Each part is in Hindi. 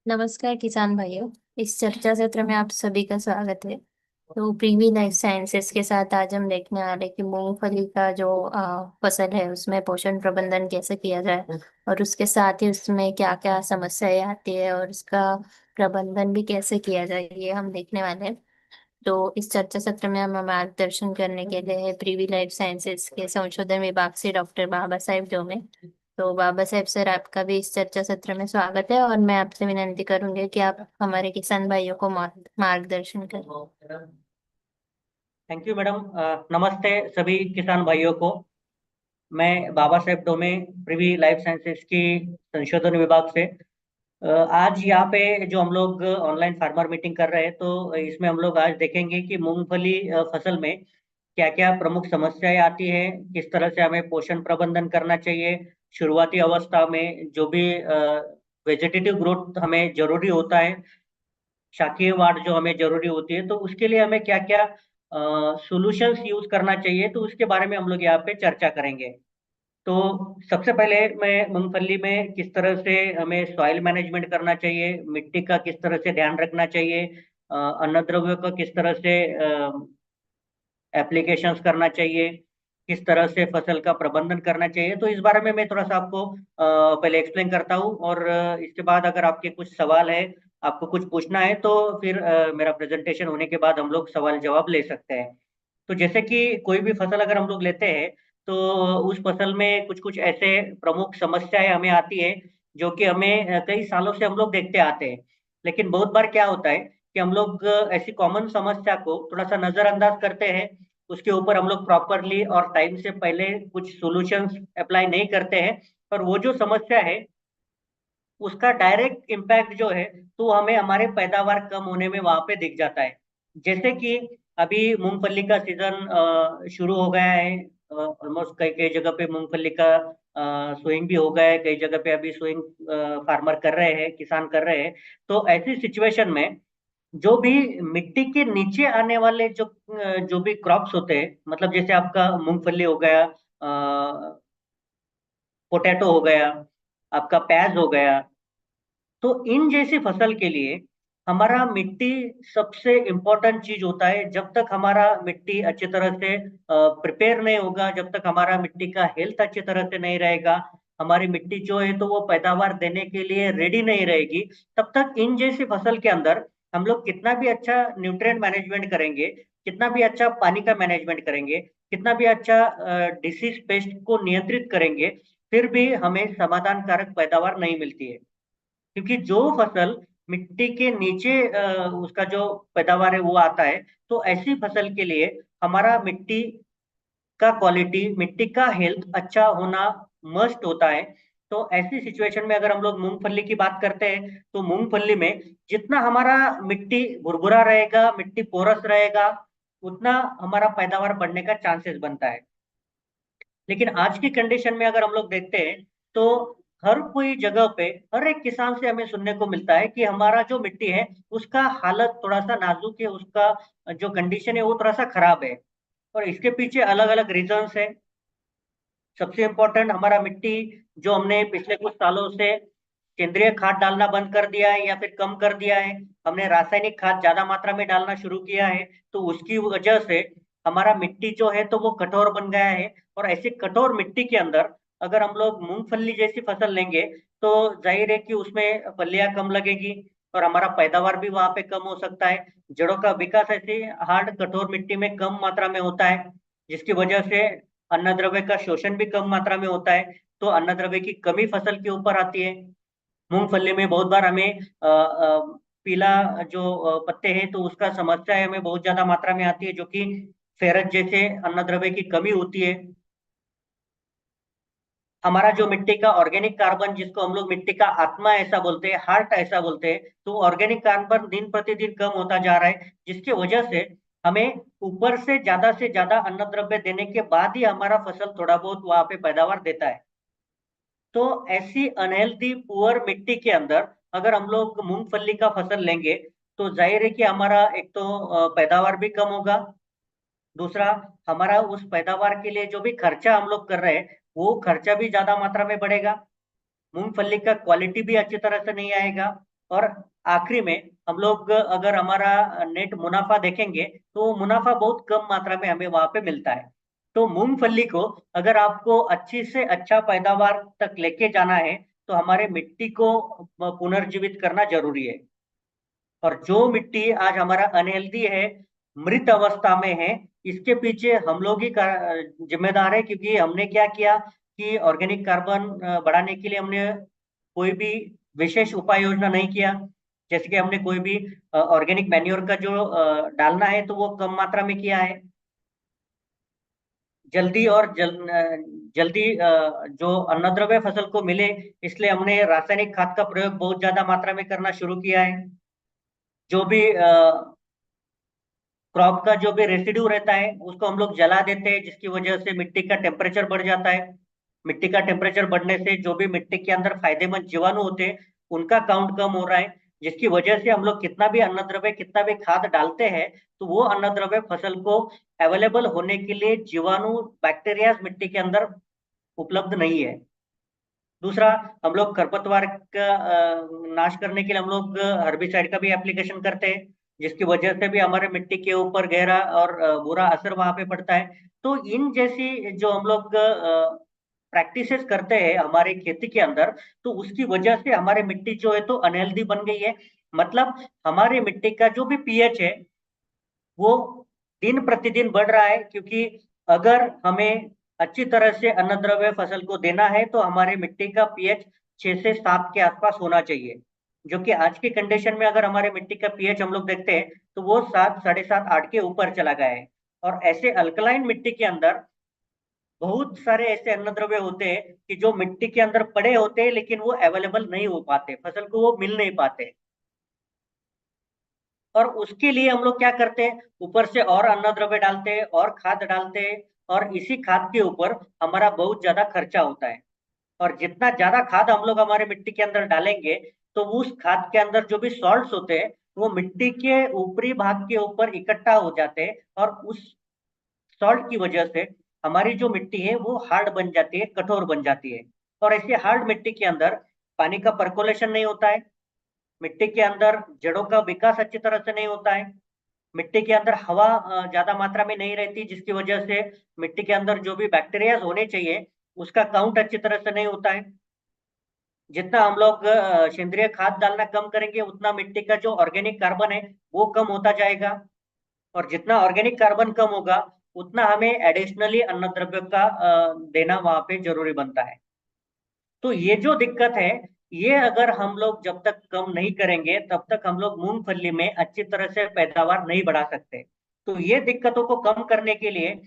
नमस्कार किसान भाइयों। इस चर्चा सत्र में आप सभी का स्वागत है। तो प्रीवी लाइफ साइंसेस के साथ आज हम देखने वाले कि मूंगफली का जो फसल है उसमें पोषण प्रबंधन कैसे किया जाए और उसके साथ ही उसमें क्या क्या समस्याएं आती है और उसका प्रबंधन भी कैसे किया जाए, ये हम देखने वाले हैं। तो इस चर्चा सत्र में हम मार्गदर्शन करने के लिए प्रीवी लाइफ साइंसेस के संशोधन विभाग से डॉक्टर बाबा साहेब डोमे। तो बाबा साहेब सर, आपका भी इस चर्चा सत्र में स्वागत है और मैं आपसे विनती करूंगी कि आप हमारे किसान भाइयों को मार्गदर्शन करें। Thank you madam. नमस्ते सभी किसान भाइयों को। मैं बाबा साहेब डोमे, प्रिवी लाइफ साइंसेज की संशोधन विभाग से आज यहाँ पे जो हम लोग ऑनलाइन फार्मर मीटिंग कर रहे हैं, तो इसमें हम लोग आज देखेंगे कि मूंगफली फसल में क्या क्या प्रमुख समस्याएं आती है, किस तरह से हमें पोषण प्रबंधन करना चाहिए। शुरुआती अवस्था में जो भी वेजिटेटिव ग्रोथ हमें जरूरी होता है, शाकीय वाढ जो हमें जरूरी होती है, तो उसके लिए हमें क्या क्या सॉल्यूशंस यूज करना चाहिए, तो उसके बारे में हम लोग यहाँ पे चर्चा करेंगे। तो सबसे पहले मैं मूंगफली में किस तरह से हमें सॉइल मैनेजमेंट करना चाहिए, मिट्टी का किस तरह से ध्यान रखना चाहिए, अन्न द्रव्य का किस तरह से एप्लीकेशंस करना चाहिए, किस तरह से फसल का प्रबंधन करना चाहिए, तो इस बारे में मैं थोड़ा सा आपको पहले एक्सप्लेन करता हूँ। और इसके बाद अगर आपके कुछ सवाल है, आपको कुछ पूछना है, तो फिर मेरा प्रेजेंटेशन होने के बाद हम लोग सवाल जवाब ले सकते हैं। तो जैसे कि कोई भी फसल अगर हम लोग लेते हैं, तो उस फसल में कुछ कुछ ऐसे प्रमुख समस्याएं हमें आती है जो कि हमें कई सालों से हम लोग देखते आते हैं। लेकिन बहुत बार क्या होता है कि हम लोग ऐसी कॉमन समस्या को थोड़ा सा नजरअंदाज करते हैं, उसके ऊपर हम लोग प्रॉपरली और टाइम से पहले कुछ सॉल्यूशंस अप्लाई नहीं करते हैं। पर वो जो समस्या है उसका डायरेक्ट इम्पैक्ट जो है, तो हमें हमारे पैदावार कम होने में वहां पे दिख जाता है। जैसे कि अभी मूंगफली का सीजन शुरू हो गया है। ऑलमोस्ट कई कई जगह पे मूंगफली का सोइंग भी हो गया है, कई जगह पे अभी सोइंग फार्मर कर रहे हैं, किसान कर रहे हैं। तो ऐसी सिचुएशन में जो भी मिट्टी के नीचे आने वाले जो भी क्रॉप्स होते हैं, मतलब जैसे आपका मूंगफली हो गया, पोटैटो हो गया, आपका प्याज हो गया, तो इन जैसी फसल के लिए हमारा मिट्टी सबसे इम्पोर्टेंट चीज होता है। जब तक हमारा मिट्टी अच्छी तरह से प्रिपेयर नहीं होगा, जब तक हमारा मिट्टी का हेल्थ अच्छी तरह से नहीं रहेगा, हमारी मिट्टी जो है तो वो पैदावार देने के लिए रेडी नहीं रहेगी, तब तक इन जैसी फसल के अंदर हम लोग कितना भी अच्छा न्यूट्रिएंट मैनेजमेंट करेंगे, कितना भी अच्छा पानी का मैनेजमेंट करेंगे, कितना भी अच्छा डिसीज पेस्ट को नियंत्रित करेंगे, फिर भी हमें समाधानकारक पैदावार नहीं मिलती है। क्योंकि जो फसल मिट्टी के नीचे उसका जो पैदावार है वो आता है, तो ऐसी फसल के लिए हमारा मिट्टी का क्वालिटी, मिट्टी का हेल्थ अच्छा होना मस्ट होता है। तो ऐसी सिचुएशन में अगर हम लोग मूंगफली की बात करते हैं, तो मूंगफली में जितना हमारा मिट्टी भुरभुरा रहेगा, मिट्टी पोरस रहेगा, उतना हमारा पैदावार बढ़ने का चांसेस बनता है। लेकिन आज की कंडीशन में अगर हम लोग देखते हैं, तो हर कोई जगह पे हर एक किसान से हमें सुनने को मिलता है कि हमारा जो मिट्टी है उसका हालत थोड़ा सा नाजुक है, उसका जो कंडीशन है वो थोड़ा सा खराब है। और इसके पीछे अलग अलग रीजंस है। सबसे इम्पोर्टेंट, हमारा मिट्टी जो हमने पिछले कुछ सालों से केंद्रीय खाद डालना बंद कर दिया है या फिर कम कर दिया है, हमने रासायनिक खाद ज्यादा मात्रा में डालना शुरू किया है, तो उसकी वजह से हमारा मिट्टी जो है तो वो कठोर बन गया है। और ऐसी कठोर मिट्टी के अंदर अगर हम लोग मूंगफली जैसी फसल लेंगे, तो जाहिर है कि उसमें फलियां कम लगेगी और हमारा पैदावार भी वहां पे कम हो सकता है। जड़ों का विकास ऐसी हार्ड कठोर मिट्टी में कम मात्रा में होता है, जिसकी वजह से अन्न द्रव्य का शोषण भी कम मात्रा में होता है। तो अन्न द्रव्य की कमी फसल के ऊपर आती है। मूंगफली में बहुत बार हमें पीला जो पत्ते हैं तो उसका समस्या है, हमें बहुत ज्यादा मात्रा में आती है, जो कि फेरस जैसे अन्न द्रव्य की कमी होती है। हमारा जो मिट्टी का ऑर्गेनिक कार्बन, जिसको हम लोग मिट्टी का आत्मा ऐसा बोलते हैं, हार्ट ऐसा बोलते हैं, तो ऑर्गेनिक कार्बन दिन प्रतिदिन कम होता जा रहा है, जिसकी वजह से हमें ऊपर से ज्यादा अन्न द्रव्य देने के बाद ही हमारा फसल थोड़ा बहुत वहां पे पैदावार देता है। तो ऐसी अनहेल्दी पुअर मिट्टी के अंदर अगर हम लोग मूंगफली का फसल लेंगे, तो जाहिर है कि हमारा एक तो पैदावार भी कम होगा, दूसरा हमारा उस पैदावार के लिए जो भी खर्चा हम लोग कर रहे हैं वो खर्चा भी ज्यादा मात्रा में बढ़ेगा, मूंगफली का क्वालिटी भी अच्छी तरह से नहीं आएगा, और आखिरी में हम लोग अगर हमारा नेट मुनाफा देखेंगे तो वो मुनाफा बहुत कम मात्रा में हमें वहां पे मिलता है। तो मूंगफली को अगर आपको अच्छी से अच्छा पैदावार तक लेके जाना है तो हमारे मिट्टी को पुनर्जीवित करना जरूरी है। और जो मिट्टी आज हमारा अनहेल्दी है, मृत अवस्था में है, इसके पीछे हम लोग ही जिम्मेदार है, क्योंकि हमने क्या किया कि ऑर्गेनिक कार्बन बढ़ाने के लिए हमने कोई भी विशेष उपाय योजना नहीं किया। जैसे कि हमने कोई भी ऑर्गेनिक मैन्योर का जो डालना है तो वो कम मात्रा में किया है। जल्दी और जल्दी जो अन्नद्रव्य फसल को मिले, इसलिए हमने रासायनिक खाद का प्रयोग बहुत ज्यादा मात्रा में करना शुरू किया है। जो भी क्रॉप का जो भी रेसिड्यू रहता है उसको हम लोग जला देते हैं, जिसकी वजह से मिट्टी का टेम्परेचर बढ़ जाता है। मिट्टी का टेम्परेचर बढ़ने से जो भी मिट्टी के अंदर फायदेमंद जीवाणु होते हैं उनका काउंट कम हो रहा है, जिसकी वजह से हम लोग कितना भी अन्नद्रव्य कितना भी खाद डालते हैं तो वो अन्नद्रव्य फसल को अवेलेबल होने के लिए जीवाणु बैक्टीरिया मिट्टी के अंदर उपलब्ध नहीं है। दूसरा, हम लोग खरपतवार का नाश करने के लिए हम लोग हर्बिसाइड का भी एप्लीकेशन करते हैं, जिसकी वजह से भी हमारे मिट्टी के ऊपर गहरा और बुरा असर वहां पे पड़ता है। तो इन जैसी जो हम लोग प्रैक्टिसेस करते हैं हमारे खेती के अंदर, तो उसकी वजह से हमारे मिट्टी जो है तो अनहेल्दी बन गई है। मतलब हमारी मिट्टी का जो भी पीएच है वो दिन प्रतिदिन बढ़ रहा है, क्योंकि अगर हमें अच्छी तरह से अन्नद्रव्य फसल को देना है तो हमारे मिट्टी का पीएच 6 से 7 के आसपास होना चाहिए। जो कि आज की कंडीशन में अगर हमारे मिट्टी का पीएच हम लोग देखते हैं तो वो 7, 7.5, 8 के ऊपर चला गया है। और ऐसे अल्कलाइन मिट्टी के अंदर बहुत सारे ऐसे अन्नद्रव्य होते हैं कि जो मिट्टी के अंदर पड़े होते हैं लेकिन वो अवेलेबल नहीं हो पाते, फसल को वो मिल नहीं पाते। और उसके लिए हम लोग क्या करते हैं, ऊपर से और अन्नद्रव्य डालते हैं और खाद डालते हैं, और इसी खाद के ऊपर हमारा बहुत ज्यादा खर्चा होता है। और जितना ज्यादा खाद हम लोग हमारे मिट्टी के अंदर डालेंगे तो उस खाद के अंदर जो भी सॉल्ट्स होते हैं वो मिट्टी के ऊपरी भाग के ऊपर इकट्ठा हो जाते हैं, और उस सॉल्ट की वजह से हमारी जो मिट्टी है वो हार्ड बन जाती है, कठोर बन जाती है। और ऐसे हार्ड मिट्टी के अंदर पानी का पर्कोलेशन नहीं होता है, मिट्टी के अंदर जड़ों का विकास अच्छी तरह से नहीं होता है, मिट्टी के अंदर हवा ज्यादा मात्रा में नहीं रहती, जिसकी वजह से मिट्टी के अंदर जो भी बैक्टीरिया होने चाहिए उसका काउंट अच्छी तरह से नहीं होता है। जितना हम लोग सेंद्रिय खाद डालना कम करेंगे उतना मिट्टी का जो ऑर्गेनिक कार्बन है वो कम होता जाएगा। और जितना ऑर्गेनिक कार्बन कम होगा उतना हमें एडिशनली अन्नद्रव्य का देना वहां पे जरूरी बनता है। तो ये जो दिक्कत है, ये अगर हम लोग जब तक कम नहीं करेंगे तब तक हम लोग मूंगफली में अच्छी तरह से पैदावार नहीं बढ़ा सकते। तो ये दिक्कतों को कम करने के लिए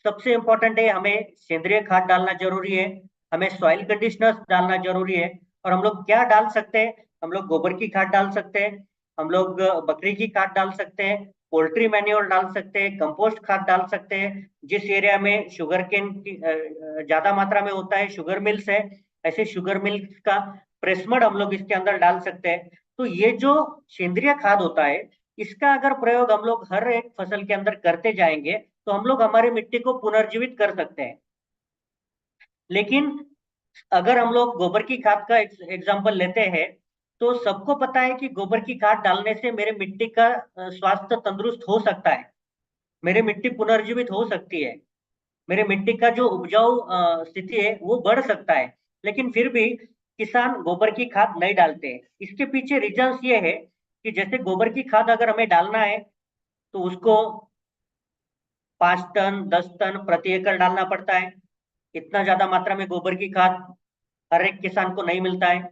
सबसे इम्पोर्टेंट है, हमें सेंद्रिय खाद डालना जरूरी है, हमें सॉइल कंडीशनर्स डालना जरूरी है। और हम लोग क्या डाल सकते हैं, हम लोग गोबर की खाद डाल सकते हैं, हम लोग बकरी की खाद डाल सकते हैं, पोल्ट्री मैन्योर डाल सकते हैं, कंपोस्ट खाद डाल सकते हैं। जिस एरिया में शुगर केन की ज्यादा मात्रा में होता है, शुगर मिल्स है, ऐसे शुगर मिल्क का प्रेसमड हम लोग इसके अंदर डाल सकते हैं। तो ये जो सेंद्रिय खाद होता है इसका अगर प्रयोग हम लोग हर एक फसल के अंदर करते जाएंगे तो हम लोग हमारी मिट्टी को पुनर्जीवित कर सकते हैं। लेकिन अगर हम लोग गोबर की खाद का एग्जाम्पल लेते हैं तो सबको पता है कि गोबर की खाद डालने से मेरे मिट्टी का स्वास्थ्य तंदुरुस्त हो सकता है, मेरी मिट्टी पुनर्जीवित हो सकती है, मेरे मिट्टी का जो उपजाऊ स्थिति है वो बढ़ सकता है। लेकिन फिर भी किसान गोबर की खाद नहीं डालते हैं। इसके पीछे रीजंस ये है कि जैसे गोबर की खाद अगर हमें डालना है तो उसको 5 टन 10 टन प्रति एकड़ डालना पड़ता है। इतना ज्यादा मात्रा में गोबर की खाद हर एक किसान को नहीं मिलता है।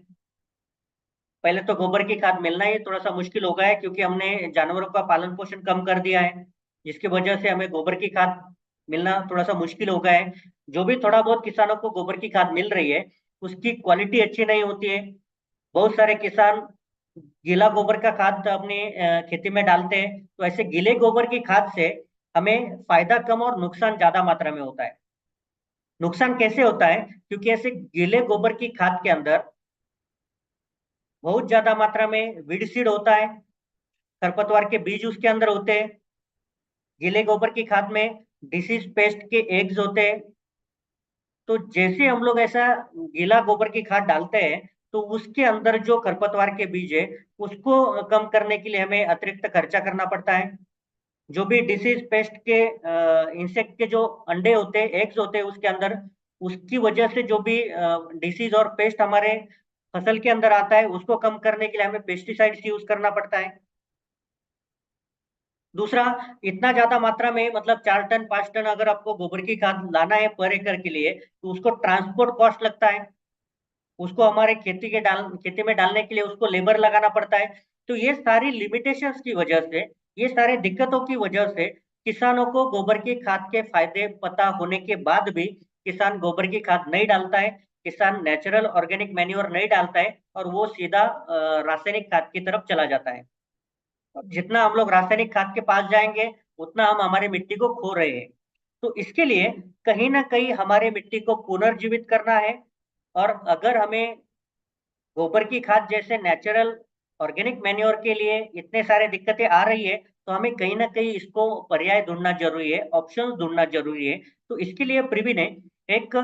पहले तो गोबर की खाद मिलना ही थोड़ा सा मुश्किल हो गया है, क्योंकि हमने जानवरों का पालन पोषण कम कर दिया है, जिसकी वजह से हमें गोबर की खाद मिलना थोड़ा सा मुश्किल हो गया है। जो भी थोड़ा बहुत किसानों को गोबर की खाद मिल रही है उसकी क्वालिटी अच्छी नहीं होती है। बहुत सारे किसान गीला गोबर का खाद अपनी खेती में डालते हैं, तो ऐसे गीले गोबर की खाद से हमें फायदा कम और नुकसान ज्यादा मात्रा में होता है। नुकसान कैसे होता है, क्योंकि ऐसे गीले गोबर की खाद के अंदर बहुत ज्यादा मात्रा में वीड सीड होता है, खरपतवार के बीज उसके अंदर होते हैं। गीले गोबर की खाद में डिसीज पेस्ट के एग्स होते हैं। तो जैसे हम लोग ऐसा गीला गोबर की खाद डालते हैं तो उसके अंदर जो खरपतवार के बीज है उसको कम करने के लिए हमें अतिरिक्त खर्चा करना पड़ता है। जो भी डिसीज पेस्ट के इंसेक्ट के जो अंडे होते हैं, एग्स होते हैं उसके अंदर, उसकी वजह से जो भी डिसीज और पेस्ट हमारे फसल के अंदर आता है उसको कम करने के लिए हमें पेस्टिसाइड्स यूज करना पड़ता है। दूसरा, इतना ज्यादा मात्रा में मतलब 4 टन 5 टन अगर आपको गोबर की खाद लाना है पर एकड़ के लिए, तो उसको ट्रांसपोर्ट कॉस्ट लगता है। उसको हमारे खेती में डालने के लिए उसको लेबर लगाना पड़ता है। तो ये सारी लिमिटेशंस की वजह से, ये सारी दिक्कतों की वजह से किसानों को गोबर की खाद के फायदे पता होने के बाद भी किसान गोबर की खाद नहीं डालता है। किसान नेचुरल ऑर्गेनिक मैन्योर नहीं डालता है और वो सीधा रासायनिक खाद की तरफ चला जाता है। जितना हम लोग रासायनिक खाद के पास जाएंगे उतना हम हमारी मिट्टी को खो रहे हैं। तो इसके लिए कहीं ना कहीं हमारे मिट्टी को पुनर्जीवित करना है। और अगर हमें गोबर की खाद जैसे नेचुरल ऑर्गेनिक मैन्योर के लिए इतने सारे दिक्कतें आ रही है, तो हमें कहीं ना कहीं इसको पर्याय ढूंढना जरूरी है, ऑप्शंस ढूंढना जरूरी है। तो इसके लिए प्रिवी ने एक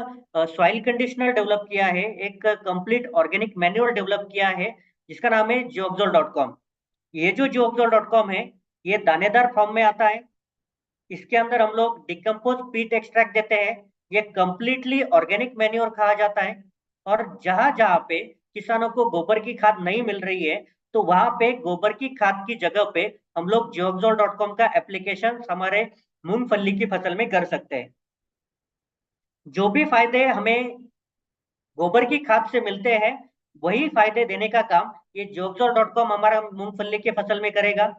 सॉइल कंडीशनर डेवलप किया है, एक कंप्लीट ऑर्गेनिक मैन्योर डेवलप किया है, जिसका नाम है जियोक्सोल.com। ये जो जियोक्सोल.com है, ये दानेदार फॉर्म में आता है। इसके अंदर हम लोग डिकम्पोज पीट एक्सट्रैक्ट देते हैं। ये कंप्लीटली ऑर्गेनिक मैन्योर कहा जाता है। और जहां जहां पे किसानों को गोबर की खाद नहीं मिल रही है, तो वहां पे गोबर की खाद की जगह पे हम लोग जियोक्सोल.com का एप्लीकेशन हमारे मूंगफली की फसल में कर सकते हैं। जो भी फायदे हमें गोबर की खाद से मिलते हैं, वही फायदे देने का काम ये जियोक्सोल.com हमारा मूंगफली की फसल में करेगा।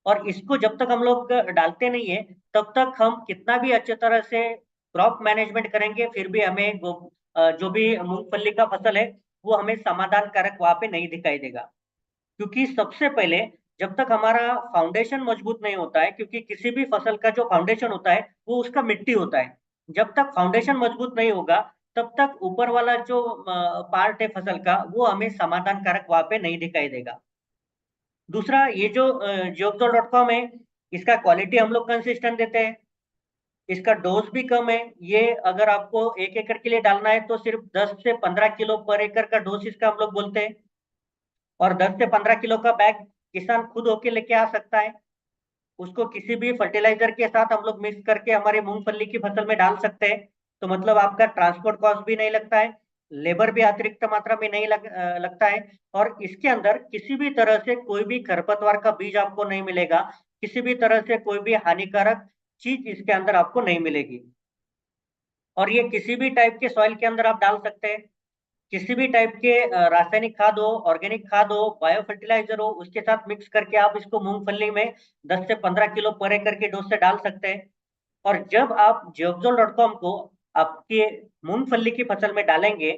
और इसको जब तक हम लोग डालते नहीं है, तब तक हम कितना भी अच्छे तरह से क्रॉप मैनेजमेंट करेंगे, फिर भी हमें जो भी मूंगफली का फसल है वो हमें समाधान कारक वहां पे नहीं दिखाई देगा। क्योंकि सबसे पहले जब तक हमारा फाउंडेशन मजबूत नहीं होता है, क्योंकि किसी भी फसल का जो फाउंडेशन होता है वो उसका मिट्टी होता है। जब तक फाउंडेशन मजबूत नहीं होगा, तब तक ऊपर वाला जो पार्ट है फसल का वो हमें समाधान कारक वहां पे नहीं दिखाई देगा। दूसरा, ये जो जियोक्सोल.com है, इसका क्वालिटी हम लोग कंसिस्टेंट देते हैं। इसका डोज भी कम है। ये अगर आपको 1 एकड़ के लिए डालना है तो सिर्फ 10 से 15 किलो पर एकड़ का डोज इसका हम लोग बोलते हैं। और 10 से 15 किलो का बैग किसान खुद होके लेके आ सकता है। उसको किसी भी फर्टिलाइजर के साथ हम लोग मिक्स करके हमारे मूंगफली की फसल में डाल सकते हैं। तो मतलब आपका ट्रांसपोर्ट कॉस्ट भी नहीं लगता है, लेबर भी अतिरिक्त मात्रा में नहीं लगता है। और इसके अंदर किसी भी तरह से कोई भी खरपतवार का बीज आपको नहीं मिलेगा, किसी भी तरह से कोई भी हानिकारक चीज इसके अंदर आपको नहीं मिलेगी। और ये किसी भी टाइप के सॉइल के अंदर आप डाल सकते हैं। किसी भी टाइप के रासायनिक खाद हो, ऑर्गेनिक खाद हो, बायो फर्टिलाइजर हो, उसके साथ मिक्स करके आप इसको मूंगफली में 10 से 15 किलो पर एकड़ के डोज से डाल सकते हैं। और जब आप जियोक्सोल.com को आपके मूंगफली की फसल में डालेंगे,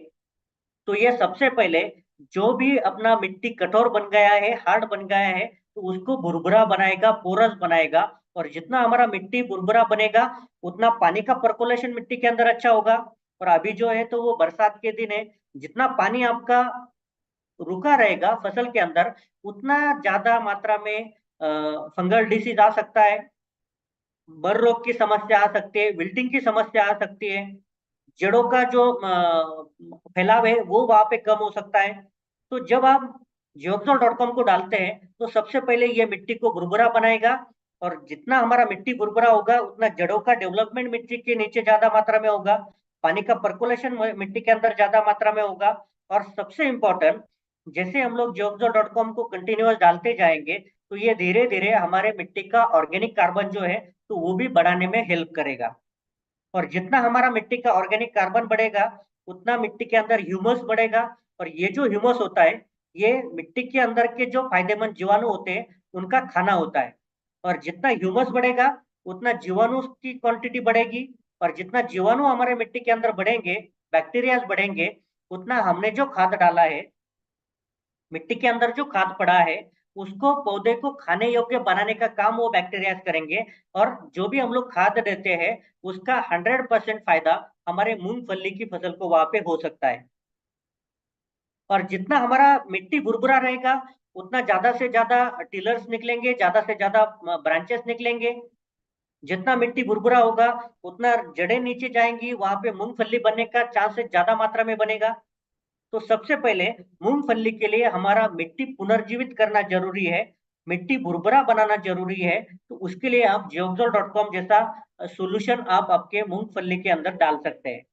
तो ये सबसे पहले जो भी अपना मिट्टी कठोर बन गया है, हार्ड बन गया है, तो उसको भुरभुरा बनाएगा, पोरस बनाएगा। और जितना हमारा मिट्टी भुरभुरा बनेगा, उतना पानी का पर्कोलेशन मिट्टी के अंदर अच्छा होगा। और अभी जो है तो वो बरसात के दिन है, जितना पानी आपका रुका रहेगा फसल के अंदर, उतना ज्यादा मात्रा में फंगल डिसीज आ सकता है, बर रोग की समस्या आ सकती है, विल्टिंग की समस्या आ सकती है, जड़ों का जो फैलाव है वो वहां पे कम हो सकता है। तो जब आप जियोक्सोल.com को डालते हैं, तो सबसे पहले ये मिट्टी को भुरभुरा बनाएगा। और जितना हमारा मिट्टी भुरभुरा होगा, उतना जड़ों का डेवलपमेंट मिट्टी के नीचे ज्यादा मात्रा में होगा, पानी का पर्कुलेशन मिट्टी के अंदर ज्यादा मात्रा में होगा। और सबसे इम्पोर्टेंट, जैसे हम लोग जियोक्सोल.com को कंटिन्यूअस डालते जाएंगे, तो ये धीरे धीरे हमारे मिट्टी का ऑर्गेनिक कार्बन जो है तो वो भी बढ़ाने में हेल्प करेगा। और जितना हमारा मिट्टी का ऑर्गेनिक कार्बन बढ़ेगा, उतना मिट्टी के अंदर ह्यूमस बढ़ेगा। और ये जो ह्यूमस होता है, ये मिट्टी के अंदर के जो फायदेमंद जीवाणु होते हैं उनका खाना होता है। और जितना ह्यूमस बढ़ेगा, उतना जीवाणु की क्वांटिटी बढ़ेगी। और जितना जीवाणु हमारे मिट्टी के अंदर बढ़ेंगे, बैक्टीरियाज बढ़ेंगे, उतना हमने जो खाद डाला है, मिट्टी के अंदर जो खाद पड़ा है, उसको पौधे को खाने योग्य बनाने का काम वो बैक्टीरिया करेंगे। और जो भी हम लोग खाद देते हैं, उसका 100% फायदा हमारे मूंगफली की फसल को वहां पे हो सकता है। और जितना हमारा मिट्टी भुरभुरा रहेगा, उतना ज्यादा से ज्यादा टिलर्स निकलेंगे, ज्यादा से ज्यादा ब्रांचेस निकलेंगे। जितना मिट्टी भुरभुरा होगा, उतना जड़ें नीचे जाएंगी, वहां पे मूंगफली बनने का चांसेस ज्यादा मात्रा में बनेगा। तो सबसे पहले मूंगफली के लिए हमारा मिट्टी पुनर्जीवित करना जरूरी है, मिट्टी भुरभुरा बनाना जरूरी है। तो उसके लिए आप geoxol.com जैसा सोल्यूशन आप आपके मूंगफली के अंदर डाल सकते हैं।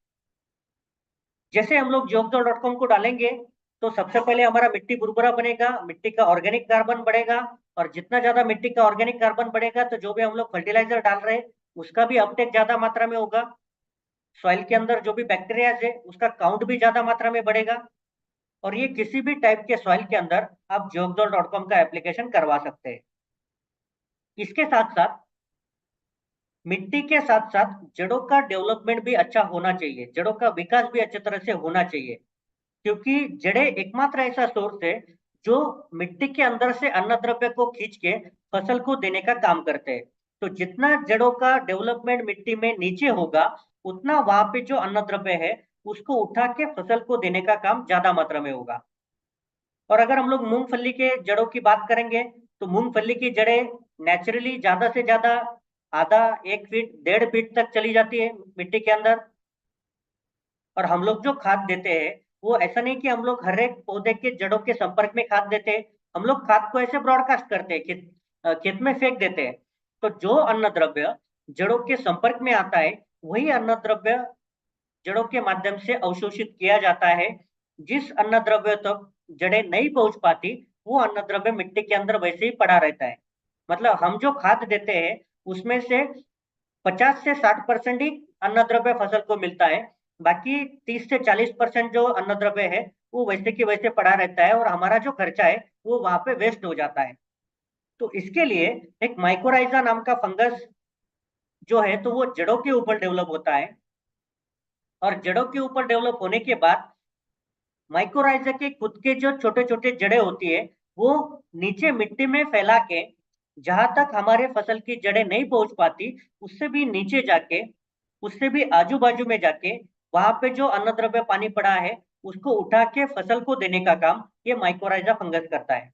जैसे हम लोग geoxol.com को डालेंगे तो सबसे पहले हमारा मिट्टी भुरभुरा बनेगा, मिट्टी का ऑर्गेनिक कार्बन बढ़ेगा, और जितना ज्यादा मिट्टी का ऑर्गेनिक कार्बन बढ़ेगा तो जो भी हम लोग फर्टिलाइजर डाल रहे हैं उसका भी अपटेक ज्यादा मात्रा में होगा, सॉइल के अंदर जो भी बैक्टीरिया है उसका काउंट भी ज्यादा मात्रा में बढ़ेगा। और ये किसी भी टाइप के सॉइल के अंदर आप geoxol.com का एप्लीकेशन करवा सकते हैं। इसके साथ साथ मिट्टी के साथ साथ जड़ों का डेवलपमेंट भी अच्छा होना चाहिए, जड़ों का विकास भी अच्छी तरह से होना चाहिए, क्योंकि जड़ें एकमात्र ऐसा सोर्स है जो मिट्टी के अंदर से अन्न द्रव्य को खींच के फसल को देने का काम करते हैं। तो जितना जड़ों का डेवलपमेंट मिट्टी में नीचे होगा उतना वहां पे जो अन्न द्रव्य है उसको उठा के फसल को देने का काम ज्यादा मात्रा में होगा। और अगर हम लोग मूंगफली के जड़ों की बात करेंगे तो मूंगफली की जड़ें नेचुरली ज्यादा से ज्यादा आधा 1 फीट 1.5 फीट तक चली जाती है मिट्टी के अंदर। और हम लोग जो खाद देते हैं वो ऐसा नहीं कि हम लोग हर एक पौधे के जड़ों के संपर्क में खाद देते हैं, हम लोग खाद को ऐसे ब्रॉडकास्ट करते हैं, खेत में फेंक देते हैं। तो जो अन्न द्रव्य जड़ों के संपर्क में आता है वही अन्न द्रव्य जड़ों के माध्यम से अवशोषित किया जाता है। जिस अन्न द्रव्य तक जड़ें नहीं पहुंच पाती वो अन्न द्रव्य मिट्टी के अंदर वैसे ही पड़ा रहता है। मतलब हम जो खाद देते हैं उसमें से 50 से 60% ही अन्न द्रव्य फसल को मिलता है, बाकी 30 से 40% जो अन्न द्रव्य है वो वैसे की वैसे पड़ा रहता है और हमारा जो खर्चा है वो वहां पे वेस्ट हो जाता है। तो इसके लिए एक माइकोराइजा नाम का फंगस जो है तो वो जड़ों के ऊपर डेवलप होता है, और जड़ों के ऊपर डेवलप होने के बाद माइक्रोराइजा के खुद के जो छोटे छोटे जड़ें होती है वो नीचे मिट्टी में फैला के जहां तक हमारे फसल की जड़ें नहीं पहुंच पाती उससे भी नीचे जाके, उससे भी आजू बाजू में जाके वहां पे जो अन्न द्रव्य पानी पड़ा है उसको उठा के फसल को देने का काम ये माइक्रोराइजा फंगस करता है।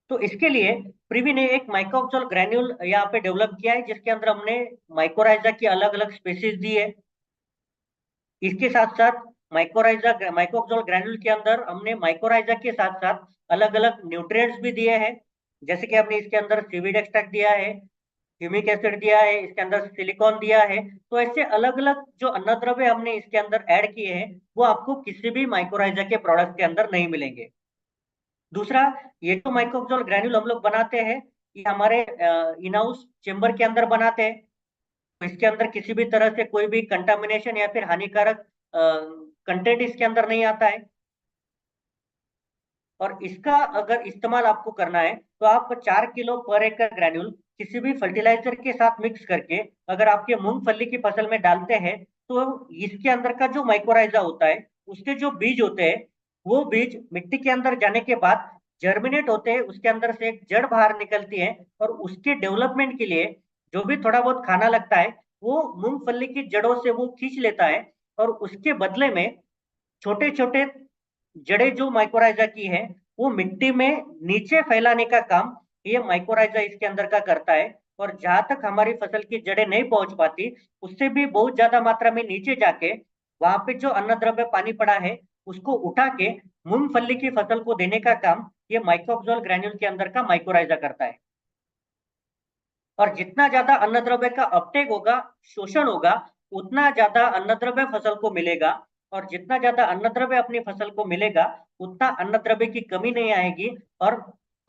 तो इसके लिए प्रिवी ने एक माइक्रोक्सोल ग्रैन्यूल यहाँ पे डेवलप किया है जिसके अंदर हमने माइक्रोराइजा की अलग अलग स्पेसीज दी है। इसके साथ साथ माइक्रोराइजा माइक्रोक्सोल ग्रैन्यूल के अंदर हमने माइक्रोराइजा के साथ साथ अलग अलग न्यूट्रिएंट्स भी दिए हैं। जैसे कि हमने इसके अंदर सीवीड एक्सट्रैक्ट दिया है, ह्यूमिक एसिड दिया है, इसके अंदर सिलिकॉन दिया है। तो ऐसे अलग अलग जो अन्न द्रव्य हमने इसके अंदर ऐड किए हैं वो आपको किसी भी माइक्रोराइजा के प्रोडक्ट के अंदर नहीं मिलेंगे। दूसरा, ये जो माइक्रोक्सोल ग्रैन्यूल हम लोग बनाते हैं ये हमारे इन हाउस चेम्बर के अंदर बनाते हैं। तो इसके अंदर किसी भी तरह से कोई भी कंटामिनेशन या फिर हानिकारक कंटेंट इसके अंदर नहीं आता है। और इसका अगर इस्तेमाल आपको करना है तो आप 4 किलो पर एकड़ ग्रैन्यूल किसी भी फर्टिलाइजर के साथ मिक्स करके अगर आपके मूंगफली की फसल में डालते हैं तो इसके अंदर का जो माइक्रोराइजा होता है उसके जो बीज होते हैं वो बीज मिट्टी के अंदर जाने के बाद जर्मिनेट होते हैं, उसके अंदर से एक जड़ बाहर निकलती है और उसके डेवलपमेंट के लिए जो भी थोड़ा बहुत खाना लगता है वो मूंगफली की जड़ों से वो खींच लेता है। और उसके बदले में छोटे छोटे जड़ें जो माइक्रोराइजा की है वो मिट्टी में नीचे फैलाने का काम ये माइक्रोराइजा इसके अंदर का करता है। और जहां तक हमारी फसल की जड़ें नहीं पहुंच पाती उससे भी बहुत ज्यादा मात्रा में नीचे जाके वहां पे जो अन्न द्रव्य पानी पड़ा है उसको उठा के मूंगफली की फसल को देने का काम ये माइक्रोक्सोल ग्रैन्यूल के अंदर का माइक्रोराइजा करता है। और जितना ज्यादा अन्न द्रव्य का अपटेक होगा, शोषण होगा, उतना ज्यादा अन्न द्रव्य फसल को मिलेगा। और जितना ज्यादा अन्न द्रव्य अपनी फसल को मिलेगा उतना अन्न द्रव्य की कमी नहीं आएगी, और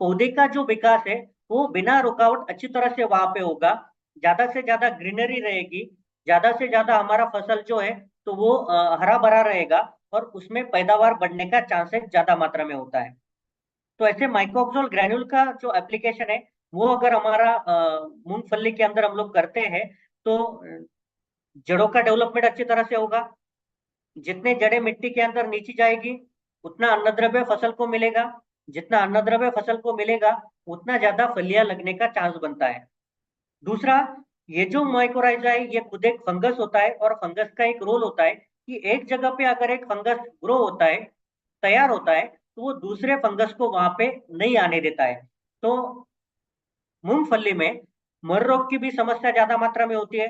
पौधे का जो विकास है वो बिना रुकावट अच्छी तरह से वहां पे होगा। ज्यादा से ज्यादा ग्रीनरी रहेगी, ज्यादा से ज्यादा हमारा फसल जो है तो वो हरा भरा रहेगा, और उसमें पैदावार बढ़ने का चांसेस ज्यादा मात्रा में होता है। तो ऐसे माइक्रोक्सोल ग्रैन्यूल का जो एप्लीकेशन है वो अगर हमारा मूंगफली के अंदर हम लोग करते हैं तो जड़ों का डेवलपमेंट अच्छी तरह से होगा। जितने जड़ें मिट्टी के अंदर नीचे जाएगी उतना अन्न द्रव्य फसल को मिलेगा, जितना अन्न द्रव्य फसल को मिलेगा उतना ज्यादा फलियां लगने का चांस बनता है। दूसरा, ये जो माइक्रोराइजा है ये खुद एक फंगस होता है, और फंगस का एक रोल होता है कि एक जगह पे अगर एक फंगस ग्रो होता है, तैयार होता है, तो वो दूसरे फंगस को वहां पे नहीं आने देता है। तो मूंगफली में मर रोग की भी समस्या ज्यादा मात्रा में होती है।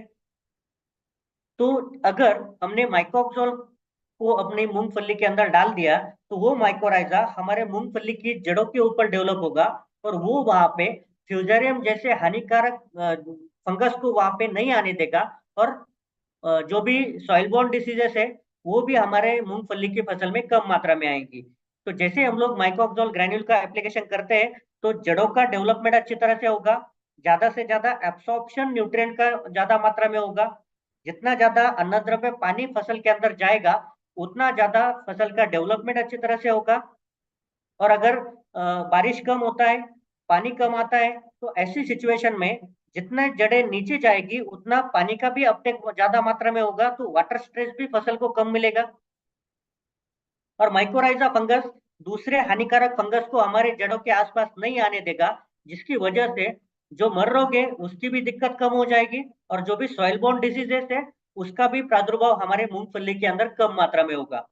तो अगर हमने माइक्रोक्सोल को अपनी मूंगफली के अंदर डाल दिया, तो वो माइकोराइजा हमारे मूंगफली की जड़ों के ऊपर डेवलप होगा, और वो वहां पे फ्यूजेरियम जैसे हानिकारक फंगस को वहां पे नहीं आने देगा। और जो भी सॉइल बोर्न डिसीजेस है वो भी हमारे मूंगफली की फसल में कम मात्रा में आएंगी। तो जैसे हम लोग माइकोक्सोल ग्रैन्यूल का एप्लीकेशन करते हैं, तो जड़ों का डेवलपमेंट अच्छी तरह से होगा, ज्यादा से ज्यादा एब्सॉर्प्शन न्यूट्रिएंट का ज्यादा मात्रा में होगा। जितना ज्यादा अन्नद्रव्य पानी फसल के अंदर जाएगा, उतना ज्यादा फसल का डेवलपमेंट अच्छी तरह से होगा। और अगर बारिश कम होता है, पानी कम आता है, तो ऐसी सिचुएशन में जितने जड़ें नीचे जाएगी उतना पानी का भी अपटेक ज्यादा मात्रा में होगा, तो वाटर स्ट्रेस भी फसल को कम मिलेगा। और माइकोराइजा फंगस दूसरे हानिकारक फंगस को हमारे जड़ों के आसपास नहीं आने देगा, जिसकी वजह से जो मर रोग है उसकी भी दिक्कत कम हो जाएगी, और जो भी सॉइल बोर्न डिजीजेस है उसका भी प्रादुर्भाव हमारे मूंगफली के अंदर कम मात्रा में होगा।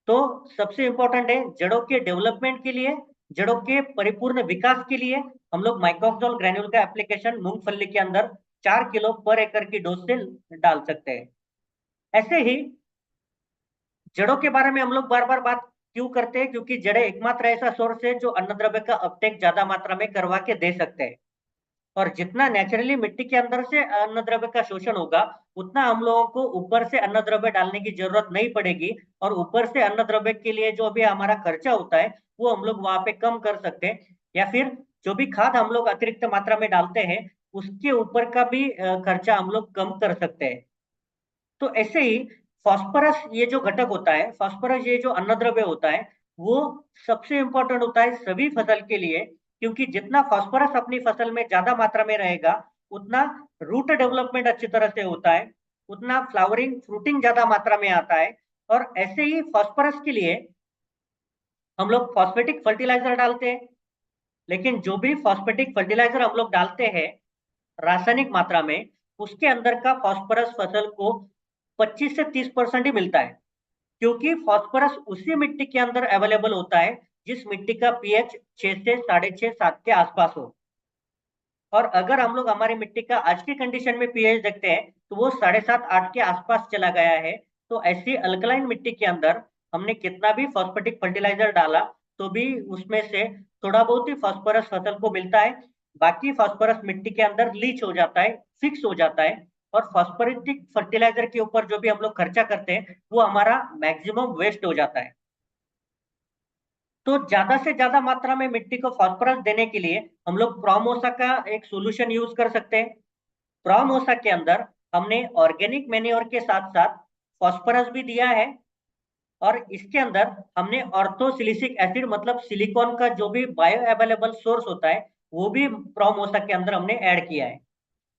तो सबसे इंपॉर्टेंट है जड़ों के डेवलपमेंट के लिए, जड़ों के परिपूर्ण विकास के लिए हम लोग माइकोक्सोल ग्रैन्यूल का एप्लीकेशन मूंगफली के अंदर 4 किलो पर एकड़ की डोज से डाल सकते हैं। ऐसे ही जड़ों के बारे में हम लोग बार बार बात क्यों करते हैं, क्योंकि जड़ें एकमात्र ऐसा सोर्स है जो अन्नद्रव्य का अपटेक ज्यादा मात्रा में करवा के दे सकते हैं। और जितना नेचुरली मिट्टी के अंदर से अन्नद्रव्य का शोषण होगा, उतना हम लोगों को ऊपर से अन्नद्रव्य डालने की जरूरत नहीं पड़ेगी, और ऊपर से अन्नद्रव्य के लिए जो भी हमारा खर्चा होता है वो हम लोग वहां पे कम कर सकते हैं। या फिर जो भी खाद हम लोग अतिरिक्त मात्रा में डालते हैं उसके ऊपर का भी खर्चा हम लोग कम कर सकते हैं। तो ऐसे ही फास्फोरस ये जो घटक होता है, फास्फोरस ये जो अन्नद्रव्य होता है, वो सबसे इंपॉर्टेंट होता है सभी फसल के लिए, क्योंकि जितना फास्फोरस अपनी फसल में ज्यादा मात्रा में रहेगा, उतना रूट डेवलपमेंट अच्छी तरह से होता है, उतना फ्लावरिंग फ्रूटिंग ज्यादा मात्रा में आता है। और ऐसे ही फास्फोरस के लिए हम लोग फॉस्फेटिक फर्टिलाइजर डालते हैं, लेकिन जो भी फॉस्फेटिक फर्टिलाइजर हम लोग डालते हैं रासायनिक मात्रा में, उसके अंदर का फास्फोरस फसल को 25 से 30% ही मिलता है, क्योंकि फास्फोरस उसी मिट्टी के अंदर अवेलेबल होता है जिस मिट्टी का पीएच 6 से 6.5 7 के आसपास हो। और अगर हम लोग हमारी मिट्टी का आज की कंडीशन में पीएच देखते हैं तो वो 7.5 8 के आसपास चला गया है। तो ऐसी अल्कलाइन मिट्टी के अंदर हमने कितना भी फॉस्फेटिक फर्टिलाइजर डाला, तो भी उसमें से थोड़ा बहुत ही फास्फोरस फसल को मिलता है, बाकी फास्फोरस मिट्टी के अंदर लीच हो जाता है, फिक्स हो जाता है। और फॉस्फोरेटिक फर्टिलाइजर के ऊपर जो भी हम लोग खर्चा करते हैं वो हमारा मैक्सिमम वेस्ट हो जाता है। तो ज्यादा से ज्यादा मात्रा में मिट्टी को फास्फोरस देने के लिए हम लोग प्रॉमोसा का एक सोल्यूशन यूज कर सकते हैं। प्रॉमोसा के अंदर हमने ऑर्गेनिक मैन्योर के साथ साथ फास्फोरस भी दिया है, और इसके अंदर हमने ऑर्थोसिलिसिक एसिड मतलब सिलिकॉन का जो भी बायो अवेलेबल सोर्स होता है वो भी प्रॉमोसा के अंदर हमने ऐड किया है।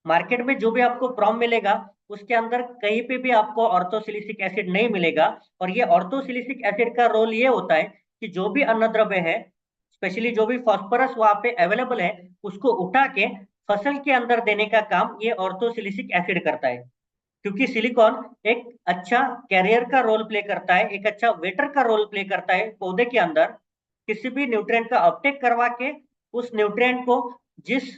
मार्केट में जो भी आपको प्रॉम मिलेगा उसके अंदर कहीं पे भी आपको ऑर्थोसिलिसिक एसिड नहीं मिलेगा। और ये ऑर्थोसिलिसिक एसिड का रोल ये होता है कि जो भी अन्नद्रव्य है, स्पेशली जो भी फास्फोरस वहां पे अवेलेबल है, उसको उठा के फसल के अंदर देने का काम ये ऑर्थोसिलिसिक एसिड करता है। क्योंकि सिलिकॉन एक अच्छा कैरियर का रोल प्ले करता है, एक अच्छा वेटर का रोल प्ले करता है पौधे के अंदर, किसी भी न्यूट्रिएंट का अपटेक करवा के उस न्यूट्रिएंट को जिस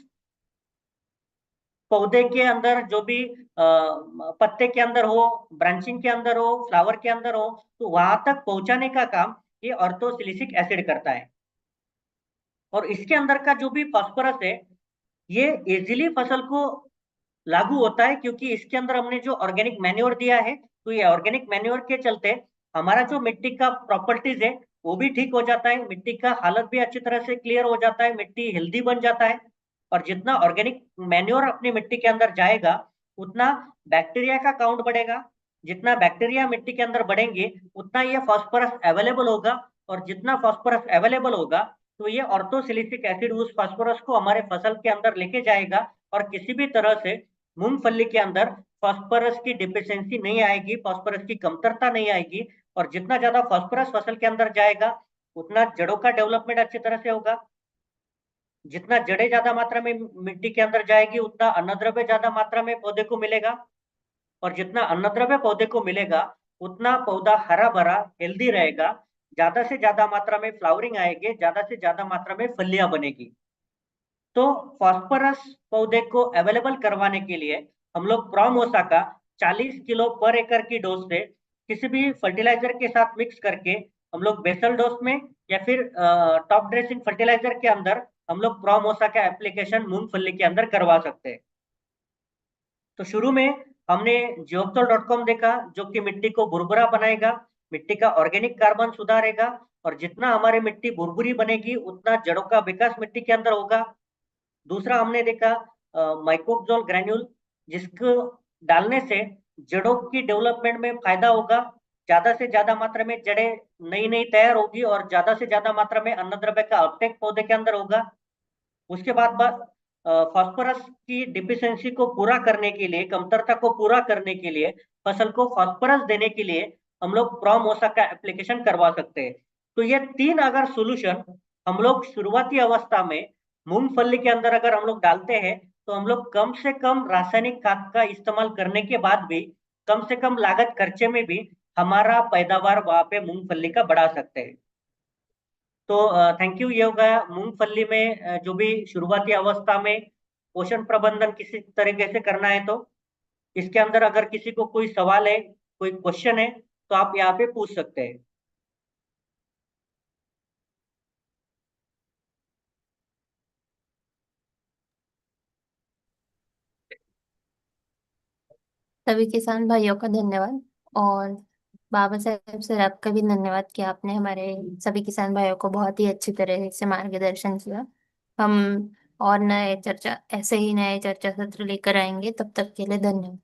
पौधे के अंदर जो भी पत्ते के अंदर हो, ब्रांचिंग के अंदर हो, फ्लावर के अंदर हो, तो वहां तक पहुंचाने का काम ये ऑर्थोसिलिसिक एसिड करता है। और इसके अंदर का जो भी फास्फोरस है ये इजीली फसल को लागू होता है, क्योंकि इसके अंदर हमने जो ऑर्गेनिक मैन्योर दिया है, तो ये ऑर्गेनिक मैन्योर के चलते हमारा जो मिट्टी का प्रॉपर्टीज है वो भी ठीक हो जाता है, मिट्टी का हालत भी अच्छी तरह से क्लियर हो जाता है, मिट्टी हेल्दी बन जाता है। और जितना ऑर्गेनिक मैन्योर अपनी मिट्टी के अंदर जाएगा उतना बैक्टीरिया का काउंट बढ़ेगा, जितना बैक्टीरिया मिट्टी के अंदर बढ़ेंगे उतना ये फास्फोरस अवेलेबल होगा, और जितना फास्फोरस अवेलेबल होगा तो ये ऑर्थोसिलिसिक एसिड उस फास्फोरस को हमारे फसल के अंदर लेके जाएगा, और किसी भी तरह से मूंगफली के अंदर फास्फोरस की डिफिशियंसी नहीं आएगी, फास्फोरस की कमतरता नहीं आएगी। और जितना ज्यादा फास्फोरस फसल के अंदर जाएगा उतना जड़ों का डेवलपमेंट अच्छी तरह से होगा, जितना जड़ें ज्यादा मात्रा में मिट्टी के अंदर जाएगी उतना अन्नद्रव्य ज्यादा मात्रा में पौधे को मिलेगा, और जितना अन्नद्रव्य पौधे को मिलेगा उतना पौधा हरा भरा हेल्दी रहेगा, ज्यादा से ज्यादा मात्रा में फ्लावरिंग आएगी, ज्यादा से ज्यादा मात्रा में फलियां बनेगी। तो फास्फोरस पौधे को अवेलेबल करवाने के लिए हम लोग प्रॉमोसा का 40 किलो पर एकड़ की डोज से किसी भी फर्टिलाइजर के साथ मिक्स करके हम लोग बेसल डोज में या फिर टॉप ड्रेसिंग फर्टिलाइजर के अंदर हम लोग प्रॉमोसा का एप्लीकेशन मूंगफली के अंदर करवा सकते हैं। तो शुरू में हमने geotol.com देखा, जो कि मिट्टी को बुरबुरा बनाएगा, मिट्टी का ऑर्गेनिक कार्बन सुधारेगा, और जितना हमारी मिट्टी बुरबुरी बनेगी उतना जड़ों का विकास मिट्टी के अंदर होगा। दूसरा हमने देखा माइक्रोक्सोल ग्रैन्यूल, जिसको डालने से जड़ों की डेवलपमेंट में फायदा होगा। ज्यादा से ज्यादा मात्रा में जड़ें नई नई तैयार होगी और ज्यादा से ज्यादा मात्रा में अन्नद्रव्य का अपटेक पौधे के अंदर होगा। उसके बाद फास्फोरस की डिफिशियंसी को पूरा करने के लिए, कमतरता को पूरा करने के लिए, फसल को फास्फोरस देने के लिए हम लोग प्रॉमोसा का एप्लीकेशन करवा सकते हैं। तो ये तीन अगर सोल्यूशन हम लोग शुरुआती अवस्था में मूंगफली के अंदर अगर हम लोग डालते हैं, तो हम लोग कम से कम रासायनिक खाद का इस्तेमाल करने के बाद भी कम से कम लागत खर्चे में भी हमारा पैदावार वहां पे मूंगफली का बढ़ा सकते हैं। तो थैंक यू। ये होगा मूंगफली में जो भी शुरुआती अवस्था में पोषण प्रबंधन किसी तरीके से करना है, तो इसके अंदर अगर किसी को कोई सवाल है, कोई क्वेश्चन है, तो आप यहाँ पे पूछ सकते हैं। सभी किसान भाइयों का धन्यवाद। और बाबा साहेब सर, आपका भी धन्यवाद कि आपने हमारे सभी किसान भाइयों को बहुत ही अच्छी तरह से मार्गदर्शन किया। हम और नए चर्चा ऐसे ही नए चर्चा सत्र लेकर आएंगे। तब तक के लिए धन्यवाद।